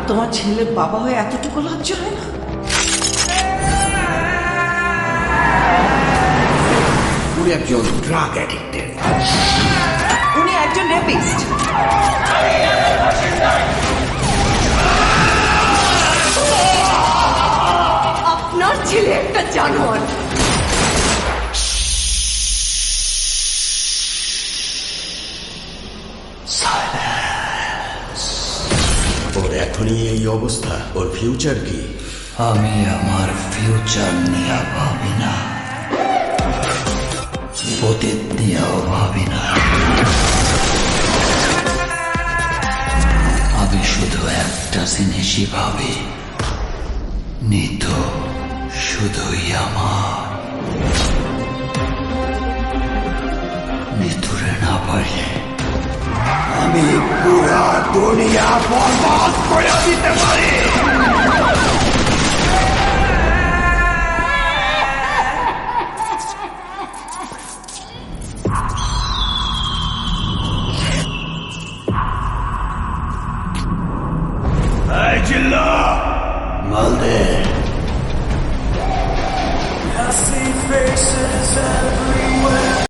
তোমার ছেলে বাবা হয়ে এতটুকু লজ্জা হয় না? উনি একজন ড্রাগ অ্যাডিক্টেড। উনি একজন রেপিস্ট। আপনার ছেলে একটা জানোয়ার। ওর এখনই এই অবস্থা, ওর ফিউচার কি? আমি আমার ফিউচার নিয়ে ভাবি না, অতীত নিয়েও ভাবি না। আমি শুধু একটা জিনিসই ভাবি, নিতো শুধুই আমার। নিতুরে না পারলে আমি পুরা দুনিয়া বরবাদ করে দিতে পারি।